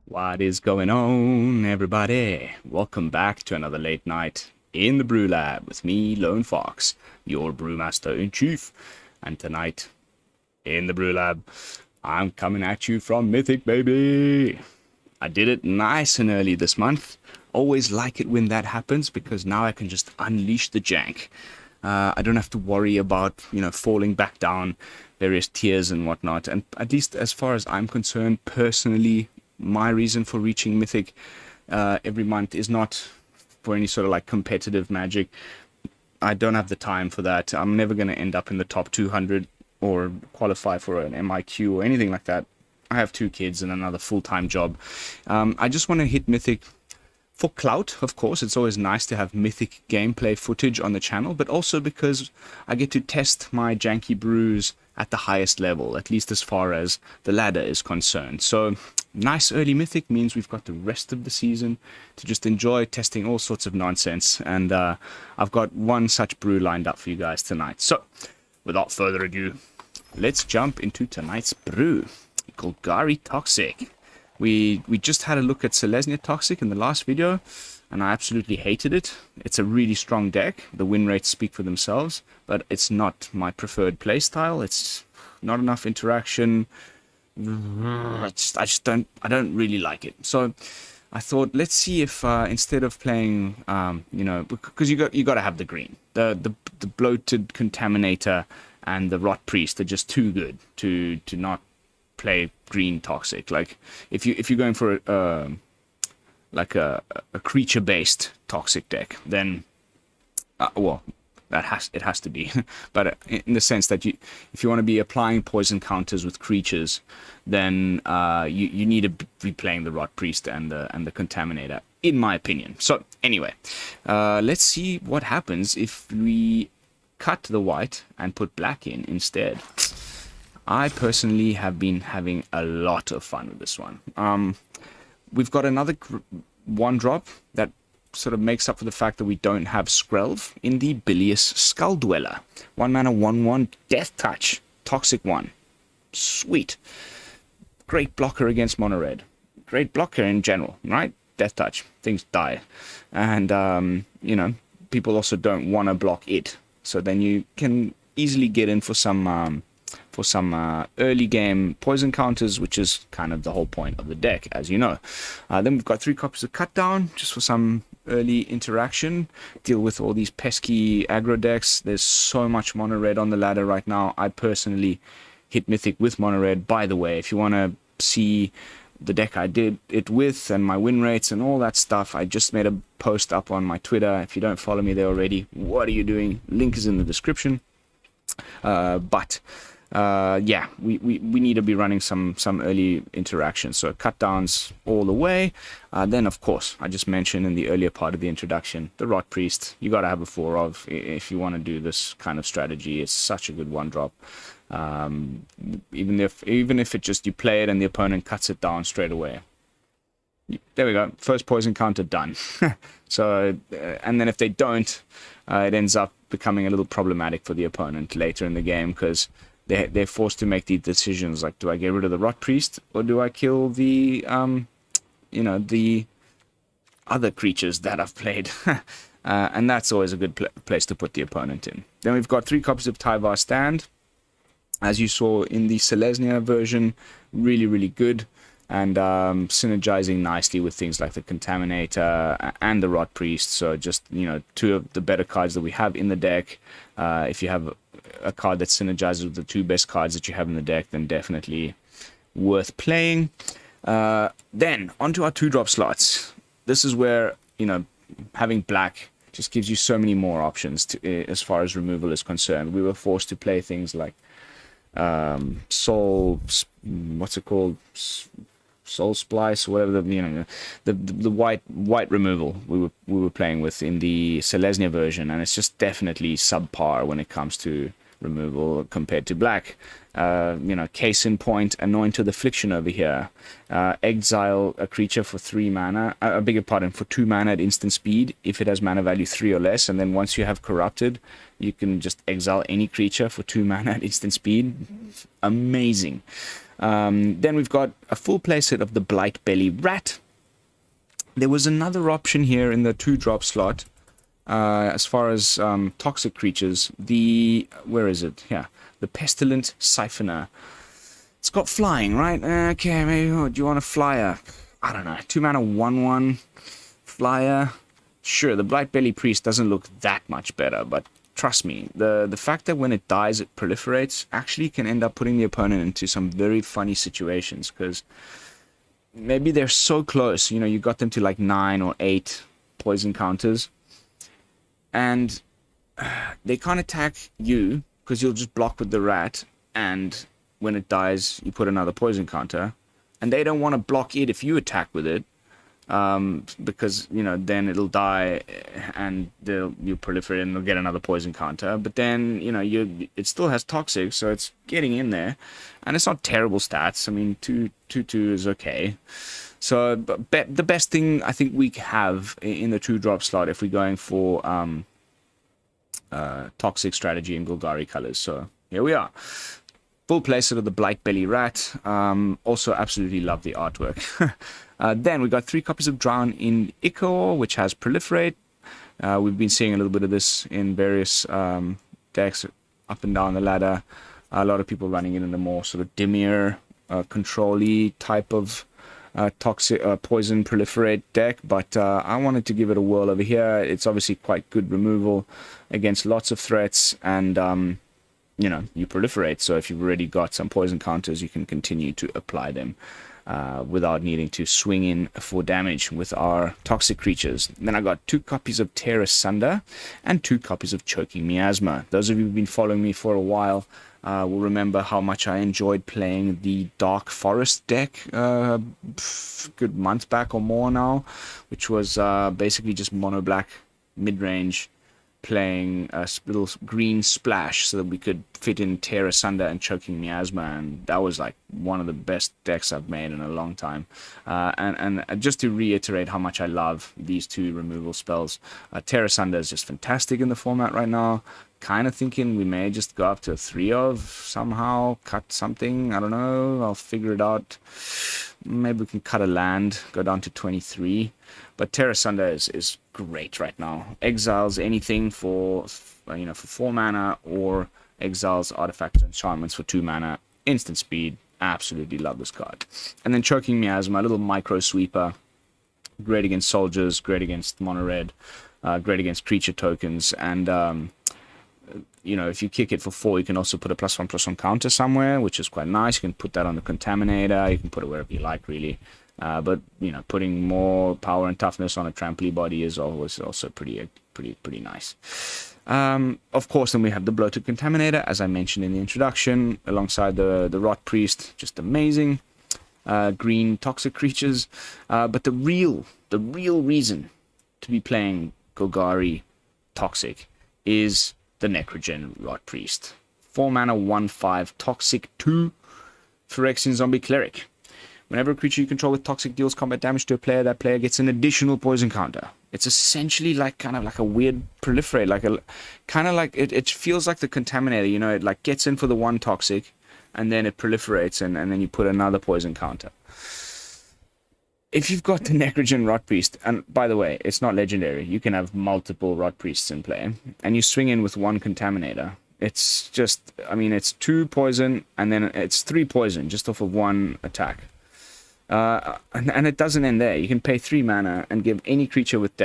What is going on, everybody? Welcome back to another late night in the BrewLab with me, Lone Fox, your Brewmaster-in-Chief. And tonight, in the BrewLab, I'm coming at you from Mythic, baby! I did it nice and early this month. Always like it when that happens, because now I can just unleash the jank. I don't have to worry about, falling back down various tiers and whatnot. And at least as far as I'm concerned, personally, my reason for reaching Mythic every month is not for any sort of like competitive magic. I don't have the time for that. I'm never going to end up in the top 200 or qualify for an MIQ or anything like that. I have 2 kids and another full-time job. I just want to hit Mythic for clout, of course. It's always nice to have Mythic gameplay footage on the channel, but also because I get to test my janky brews at the highest level, at least as far as the ladder is concerned. So nice early Mythic means we've got the rest of the season to just enjoy testing all sorts of nonsense, and I've got one such brew lined up for you guys tonight. So without further ado, let's jump into tonight's brew. Golgari Toxic. We just had a look at Llanowar Toxic in the last video, and I absolutely hated it. It's a really strong deck. The win rates speak for themselves, but it's not my preferred playstyle. It's not enough interaction. I don't really like it. So I thought, let's see if instead of playing, because you got to have the green. The Bloated Contaminator and the Rotpriest are just too good to not play green Toxic. Like if you're going for a creature based Toxic deck, then it has to be. But in the sense that if you want to be applying poison counters with creatures, then you need to be playing the Rotpriest and the Contaminator, in my opinion. So anyway, let's see what happens if we cut the white and put black in instead. I personally have been having a lot of fun with this one. We've got another 1-drop that sort of makes up for the fact that we don't have Skrelv in the Bilious Skulldweller. 1 mana, 1/1, Death Touch, Toxic 1. Sweet. Great blocker against mono red. Great blocker in general, right? Death Touch. Things die. And, people also don't want to block it. So then you can easily get in for some early game poison counters, which is kind of the whole point of the deck, as you know. Then we've got 3 copies of Cut Down, just for some early interaction. Deal with all these pesky aggro decks. There's so much mono red on the ladder right now. I personally hit Mythic with mono red. By the way, if you want to see the deck I did it with and my win rates and all that stuff, I just made a post up on my Twitter. If you don't follow me there already, what are you doing? Link is in the description. We need to be running some early interactions, so cut downs all the way. Then of course, I just mentioned in the earlier part of the introduction, the Rotpriest. You got to have a 4 of if you want to do this kind of strategy. It's such a good 1-drop. Even if it just you play it and the opponent cuts it down straight away. There we go, first poison counter done. So and then if they don't, it ends up becoming a little problematic for the opponent later in the game, because they're forced to make these decisions like, do I get rid of the Rotpriest or do I kill the the other creatures that I've played? And that's always a good place to put the opponent in. Then we've got 3 copies of Tyvar Stand, as you saw in the Llanowar version. Really, really good, and synergizing nicely with things like the Contaminator and the Rotpriest. So just 2 of the better cards that we have in the deck. If you have a card that synergizes with the 2 best cards that you have in the deck, then definitely worth playing. Then onto our 2-drop slots. This is where having black just gives you so many more options as far as removal is concerned. We were forced to play things like Soul Splice, or whatever the white removal we were playing with in the Llanowar version, and it's just definitely subpar when it comes to removal compared to black. Case in point, Anoint with Affliction over here. Exile a creature for 3 mana, for 2 mana at instant speed if it has mana value 3 or less, and then once you have Corrupted, you can just exile any creature for 2 mana at instant speed. Amazing. Then we've got a full playset of the Blightbelly Rat. There was another option here in the 2-drop slot. As far as toxic creatures, where is it? Yeah, the Pestilent Siphoner. It's got flying, right? Okay, maybe do you want a flyer? I don't know. 2 mana 1/1 flyer. Sure, the Blightbelly Priest doesn't look that much better, but trust me, the fact that when it dies it proliferates actually can end up putting the opponent into some very funny situations, because maybe they're so close, you got them to like 9 or 8 poison counters, and they can't attack you because you'll just block with the rat, and when it dies you put another poison counter, and they don't want to block it if you attack with it, because then it'll die and you proliferate and they'll get another poison counter. But then it still has toxic, so it's getting in there, and it's not terrible stats. I mean, 2/2 is okay. So the best thing I think we have in the 2-drop slot if we're going for toxic strategy in Golgari colors. So here we are. Full playset of the Blightbelly Rat. Also absolutely love the artwork. Then we got 3 copies of Drown in Ichor, which has Proliferate. We've been seeing a little bit of this in various decks up and down the ladder. A lot of people running it in the more sort of Dimir, control-y type of toxic poison proliferate deck, but I wanted to give it a whirl over here. It's obviously quite good removal against lots of threats, and you proliferate, so if you've already got some poison counters, you can continue to apply them without needing to swing in for damage with our toxic creatures. Then I got 2 copies of Tear Asunder and 2 copies of Choking Miasma. Those of you who've been following me for a while will remember how much I enjoyed playing the Dark Forest deck good month back or more now, which was basically just mono black mid-range, playing a little green splash so that we could fit in Tear Asunder and Choking Miasma, and that was like one of the best decks I've made in a long time. And just to reiterate how much I love these 2 removal spells, Tear Asunder is just fantastic in the format right now. Kind of thinking we may just go up to a 3 of somehow, cut something, I don't know, I'll figure it out. Maybe we can cut a land, go down to 23. But Tear Asunder is great right now. Exiles anything for 4 mana, or exiles artifacts and enchantments for 2 mana. Instant speed. Absolutely love this card. And then Choking Miasma, a little micro sweeper. Great against soldiers, great against mono red, great against creature tokens, and if you kick it for 4, you can also put a +1/+1 counter somewhere, which is quite nice. You can put that on the Contaminator, you can put it wherever you like, really. But putting more power and toughness on a trampoline body is always also pretty nice. Of course, then we have the Bloated Contaminator, as I mentioned in the introduction, alongside the Rotpriest, just amazing. Green toxic creatures. But the real reason to be playing Golgari Toxic is the Necrogen Rotpriest. 4 mana 1/5 toxic 2 Phyrexian Zombie Cleric. Whenever a creature you control with toxic deals combat damage to a player, that player gets an additional poison counter. It's essentially kind of like a weird proliferate, it feels like the Contaminator, it like gets in for the 1 toxic, and then it proliferates, and then you put another poison counter. If you've got the Necrogen Rotpriest, and by the way, it's not legendary, you can have multiple Rotpriests in play, and you swing in with 1 Contaminator, it's just, it's 2 poison, and then it's 3 poison just off of 1 attack. And it doesn't end there. You can pay 3 mana and give any creature with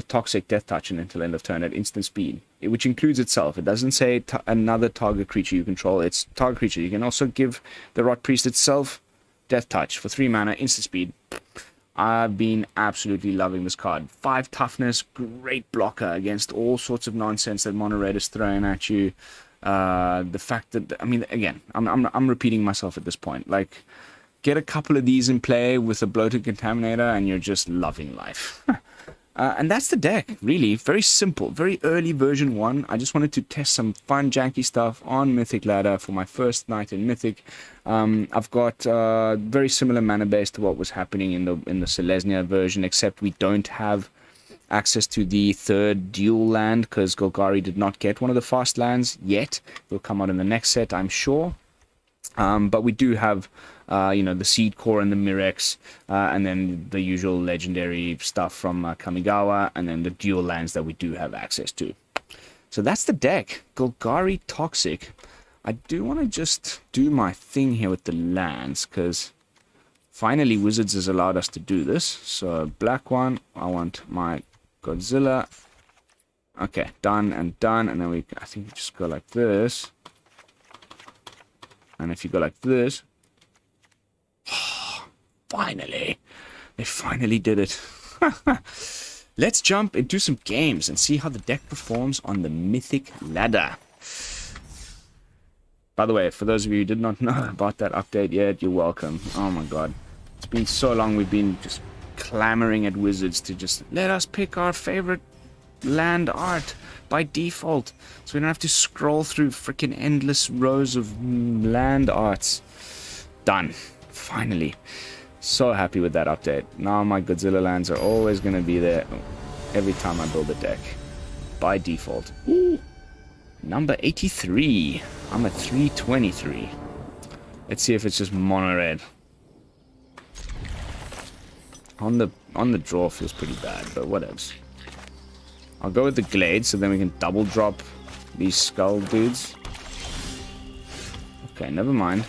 toxic death touch until end of turn at instant speed, which includes itself. It doesn't say another target creature you control, it's target creature. You can also give the Rotpriest itself death touch for 3 mana, instant speed. I've been absolutely loving this card. 5 toughness, great blocker against all sorts of nonsense that mono red is throwing at you. The fact that, again, I'm repeating myself at this point. Like, get a couple of these in play with a Bloated Contaminator, and you're just loving life. And that's the deck, really. Very simple, very early version 1. I just wanted to test some fun, janky stuff on Mythic ladder for my first night in Mythic. I've got very similar mana base to what was happening in the Selesnya version, except we don't have access to the 3rd dual land, because Golgari did not get one of the fast lands yet. It will come out in the next set, I'm sure. But we do have, the Seedcore and the Mirrex, and then the usual legendary stuff from Kamigawa, and then the dual lands that we do have access to. So that's the deck. Golgari Toxic. I do want to just do my thing here with the lands, because finally Wizards has allowed us to do this. So black one, I want my Godzilla. Okay, done and done. And then I think we just go like this. And if you go like this, finally, they finally did it. Let's jump into some games and see how the deck performs on the Mythic ladder. By the way, for those of you who did not know about that update yet, you're welcome. Oh my god. It's been so long we've been just clamoring at Wizards to just let us pick our favorite land art by default, so we don't have to scroll through freaking endless rows of land arts. Done. Finally. So happy with that update. Now my Godzilla lands are always going to be there every time I build a deck. By default. Ooh. Number 83. I'm at 323. Let's see if it's just mono red. On the draw feels pretty bad, but whatevs. I'll go with the Glade, so then we can double drop these skull dudes. Okay, never mind.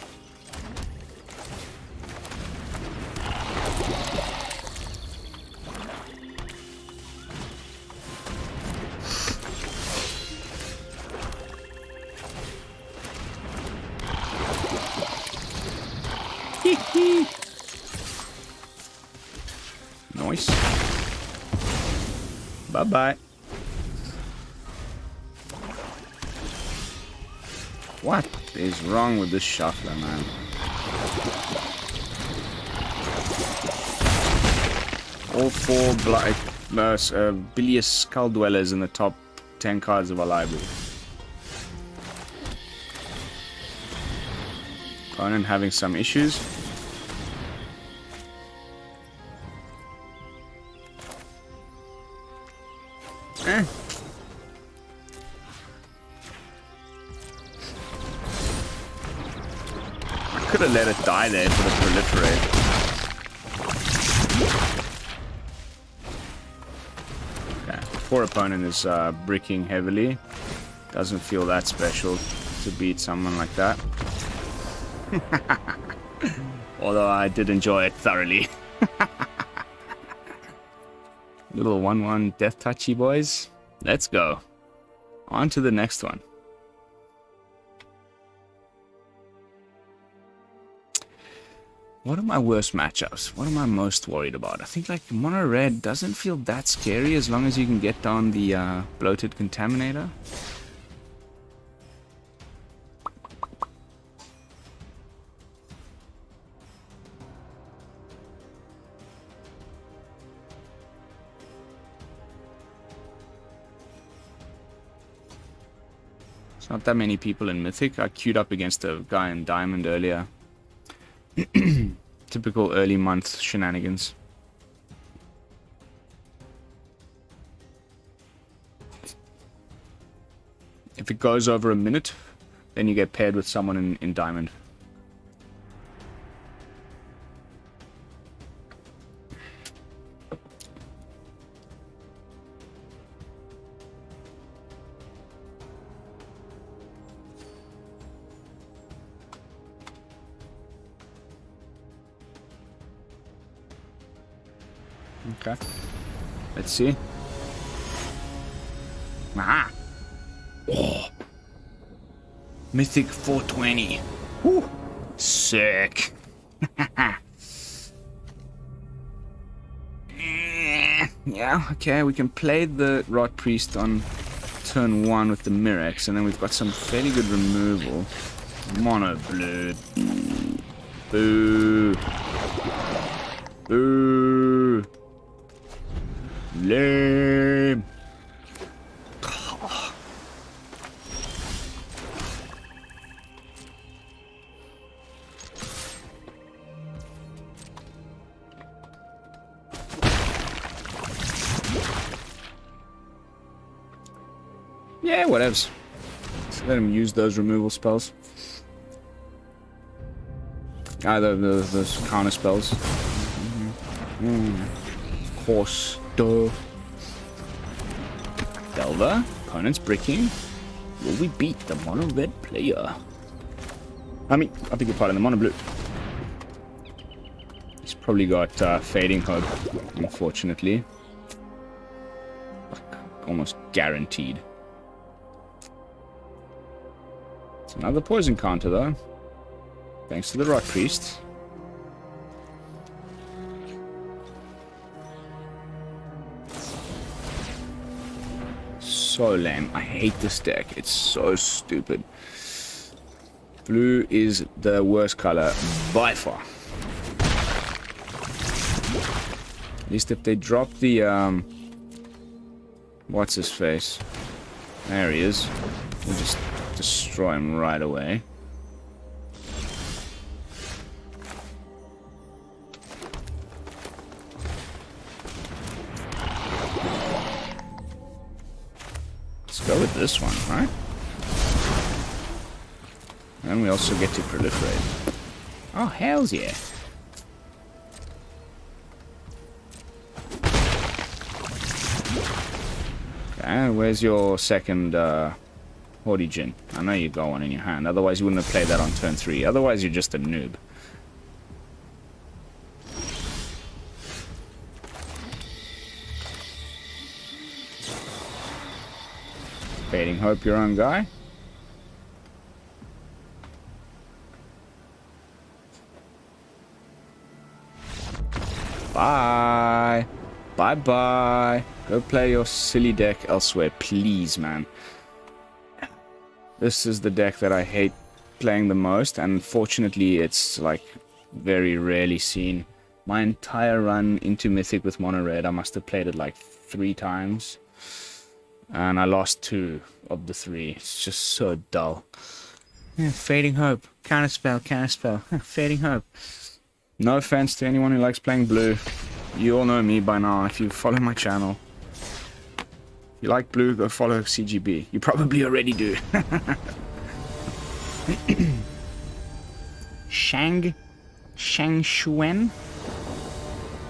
Nice. Bye-bye. What is wrong with this shuffler, man? All four Bilious Skulldwellers in the top 10 cards of our library. Opponent having some issues. Could have let it die there for the proliferate. Okay, poor opponent is bricking heavily. Doesn't feel that special to beat someone like that. Although I did enjoy it thoroughly. Little 1-1 death touchy boys. Let's go. On to the next one. What are my worst matchups? What am I most worried about? I think like mono red doesn't feel that scary as long as you can get down the Bloated Contaminator. It's not that many people in Mythic. I queued up against a guy in Diamond earlier. Typical early month shenanigans. If it goes over a minute, then you get paired with someone in Diamond. Okay. Let's see. Aha! Oh. Mythic 420. Woo! Sick. Yeah, okay, we can play the Rotpriest on turn 1 with the Mirrex, and then we've got some fairly good removal. Mono blood. Boo. Boo. Lame. Yeah, whatevs. Let's let him use those removal spells. Those counter spells. Of course. Duh. Delver. Opponent's bricking. Will we beat the mono red player? I beg your pardon, the mono blue. He's probably got Fading Hope, unfortunately. Almost guaranteed. It's another poison counter, though. Thanks to the Rotpriest. So lame. I hate this deck. It's so stupid. Blue is the worst color by far. At least if they drop the what's his face? There he is. We'll just destroy him right away. Let's go with this one, right? And we also get to proliferate. Oh, hells yeah. Okay, where's your second Hordigin? I know you got one in your hand. Otherwise you wouldn't have played that on turn 3. Otherwise you're just a noob. Fading Hope your own guy. Bye. Bye-bye. Go play your silly deck elsewhere, please, man. This is the deck that I hate playing the most, and fortunately it's, like, very rarely seen. My entire run into Mythic with Mono Red, I must have played it, like, 3 times. And I lost 2 of the 3. It's just so dull. Yeah, Fading Hope. Counterspell, counterspell. Fading Hope. No offense to anyone who likes playing blue. You all know me by now if you follow my channel. If you like blue, go follow CGB. You probably already do. Shang Xuan?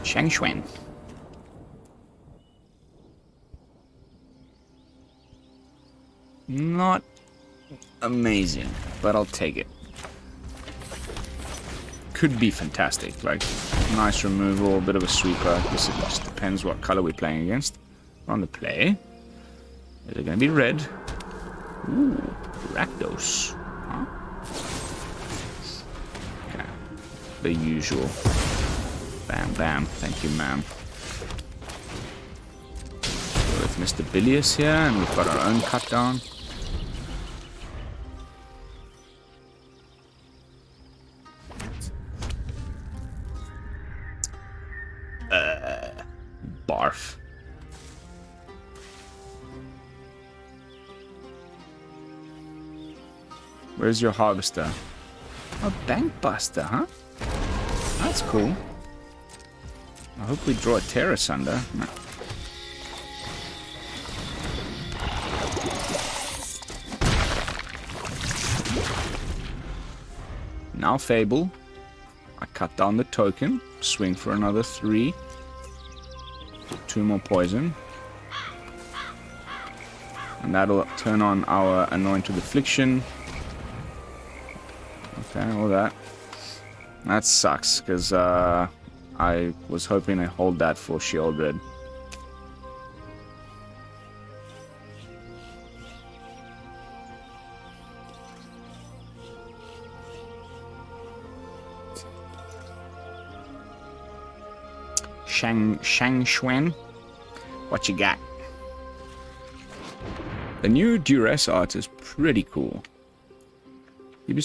Shang Xuan. Not amazing, but I'll take it. Could be fantastic, like nice removal, a bit of a sweeper. I guess it just depends what color we're playing against. On the play, is it going to be red? Ooh, Rakdos. Huh? Okay, the usual. Bam, bam. Thank you, ma'am. With Mr. Bilious here, and we've got our own cut down. Barf. Where's your harvester? A bank buster, huh? That's cool. I hope we draw a Tear Asunder. No. Now Fable. I cut down the token. Swing for another 3. 2 more poison. And that'll turn on our Anoint with Affliction. Okay, all that. That sucks, because I was hoping to hold that for Shield Red. Shang Xuan, what you got? The new duress art is pretty cool. Give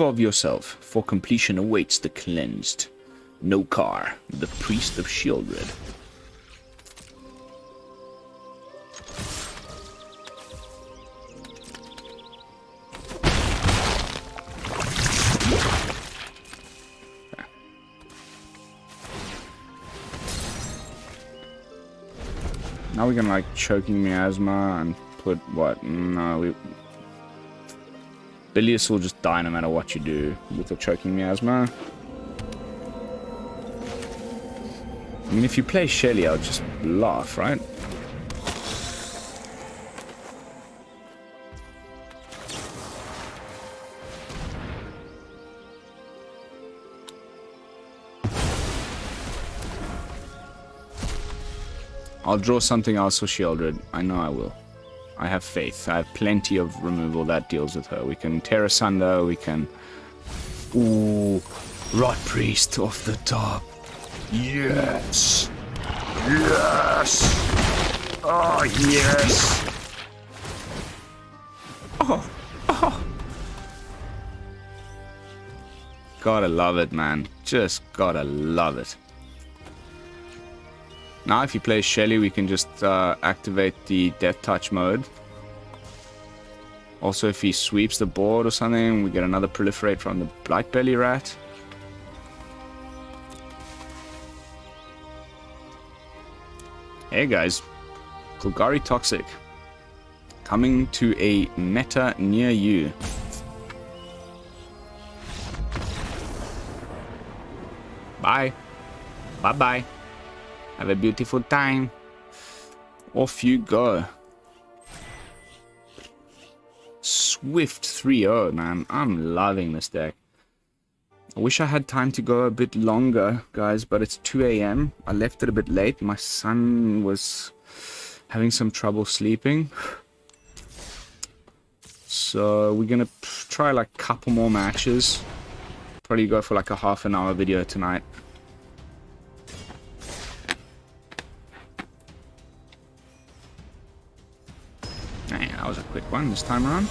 of yourself, for completion awaits the cleansed. Nokar, the priest of Shield Red. Now we're gonna like Choking Miasma and put what? No, Bilious will just die no matter what you do with the Choking Miasma. I mean, if you play Shelly, I'll just laugh, right? I'll draw something else for Sheoldred. I know I will. I have faith. I have plenty of removal that deals with her. We can Tear Asunder, we can... Ooh, Rotpriest off the top. Yes! Yes! Oh, yes! Oh, oh! Gotta love it, man. Just gotta love it. Now, if he plays Shelly, we can just activate the Death Touch mode. Also, if he sweeps the board or something, we get another Proliferate from the Blightbelly Rat. Hey guys, Golgari Toxic. Coming to a meta near you. Bye. Bye-bye. Have a beautiful time. Off you go. Swift 3-0, man. I'm loving this deck. I wish I had time to go a bit longer, guys, but it's 2 AM. I left it a bit late. My son was having some trouble sleeping. So we're going to try like a couple more matches. Probably go for like a half-an-hour video tonight. That was a quick one this time around.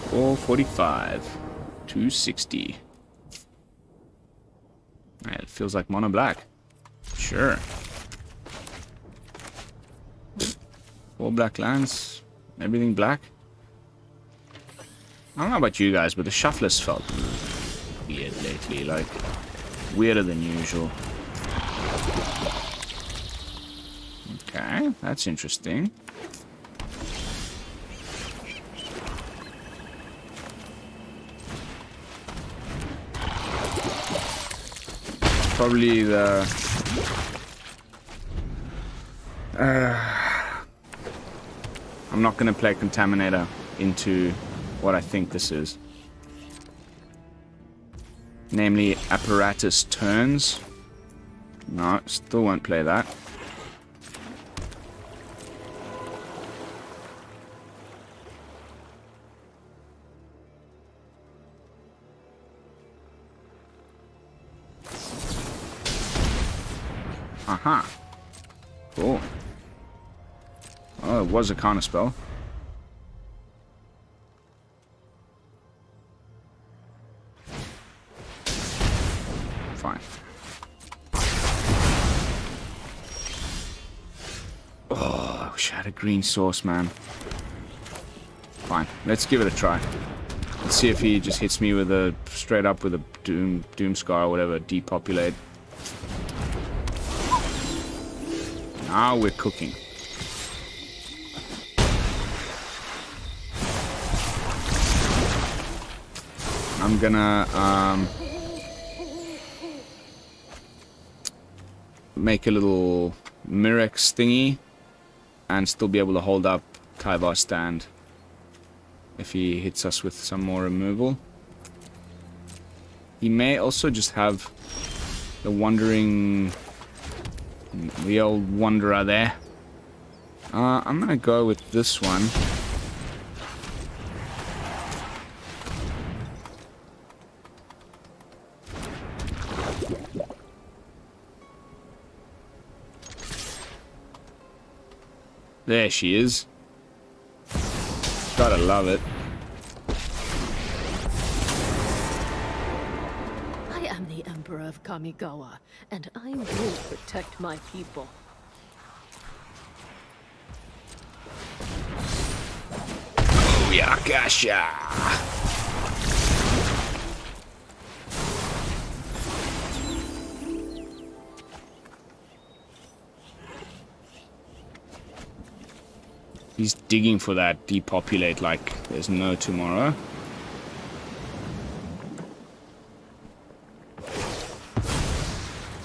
445, 260. It feels like mono black. Sure. 4 black lands, everything black. I don't know about you guys, but the shufflers felt weird lately, like weirder than usual. Okay, that's interesting. Probably the... I'm not going to play Contaminator into what I think this is. Namely, Apparatus Turns. No, still won't play that. Aha. Cool. Oh, it was a counter spell. Fine. Oh, I wish I had a green source, man. Fine. Let's give it a try. Let's see if he just hits me with a straight up with a Doom Scar or whatever, depopulate. Now we're cooking. I'm gonna make a little Mirrex thingy and still be able to hold up Tyvar stand if he hits us with some more removal. He may also just have the old Wanderer there. I'm gonna go with this one. There she is. Gotta love it. I am the Emperor of Kamigawa, and I will protect my people. Yakasha! He's digging for that depopulate like there's no tomorrow.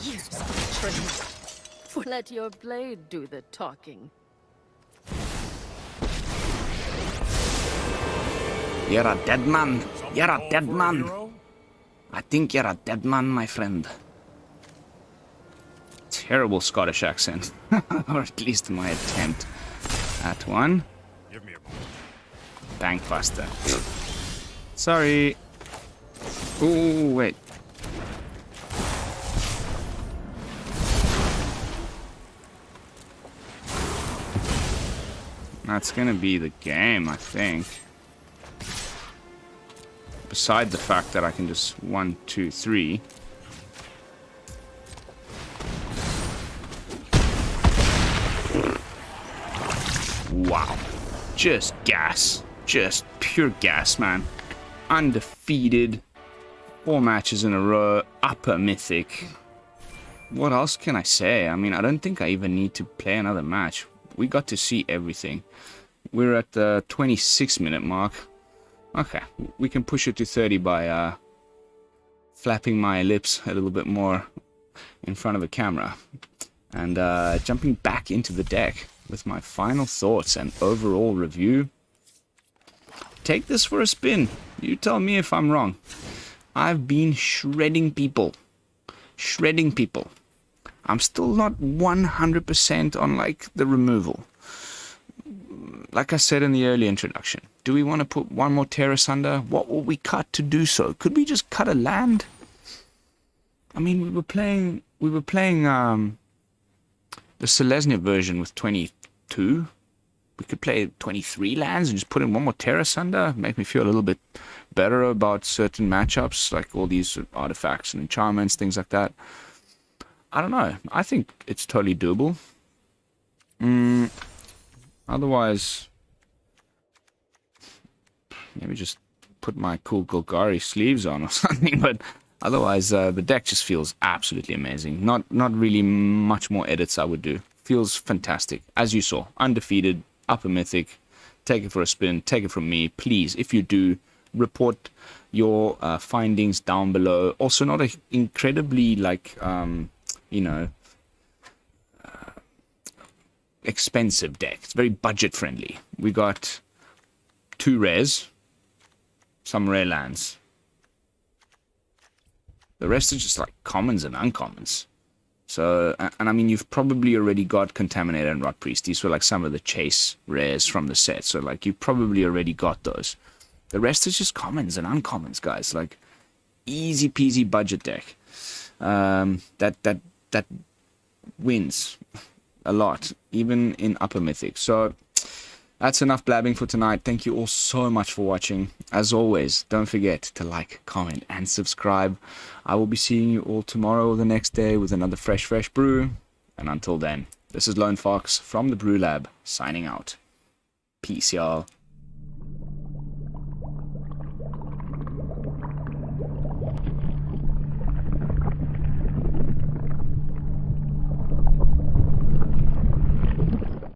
Years of training. Let your blade do the talking. You're a dead man. You're a dead man. I think you're a dead man, my friend. Terrible Scottish accent. Or at least my attempt at one. Bankbuster. Sorry. Ooh, wait. That's gonna be the game, I think. Beside the fact that I can just 1, 2, 3. Wow. Just gas. Just pure gas, man. Undefeated. 4 matches in a row. Upper Mythic. What else can I say? I mean, I don't think I even need to play another match. We got to see everything. We're at the 26-minute mark. Okay, we can push it to 30 by flapping my lips a little bit more in front of the camera. And jumping back into the deck with my final thoughts and overall review. Take this for a spin. You tell me if I'm wrong. I've been shredding people. Shredding people. I'm still not 100% on like the removal. Like I said in the early introduction, do we want to put one more Tear Asunder? What will we cut to do so? Could we just cut a land? I mean, we were playing the Selesnya version with 22. We could play 23 lands and just put in one more Tear Asunder. Make me feel a little bit better about certain matchups, like all these artifacts and enchantments, things like that. I don't know. I think it's totally doable. Otherwise, maybe just put my cool Golgari sleeves on or something. But otherwise, the deck just feels absolutely amazing. Not really much more edits I would do. Feels fantastic. As you saw, undefeated, upper mythic. Take it for a spin. Take it from me. Please, if you do, report your findings down below. Also, not an incredibly, like, you know, expensive deck. It's very budget friendly. We got 2 rares, some rare lands. The rest is just like commons and uncommons. So, and I mean, you've probably already got Contaminator and Rotpriest. These were like some of the chase rares from the set. So like you probably already got those. The rest is just commons and uncommons, guys. Like easy peasy budget deck. That wins a lot, even in upper mythic. So that's enough blabbing for tonight. Thank you all so much for watching. As always, don't forget to like, comment, and subscribe. I will be seeing you all tomorrow or the next day with another fresh brew. And until then, this is Lone Fox from the BrewLab, signing out. Peace, y'all.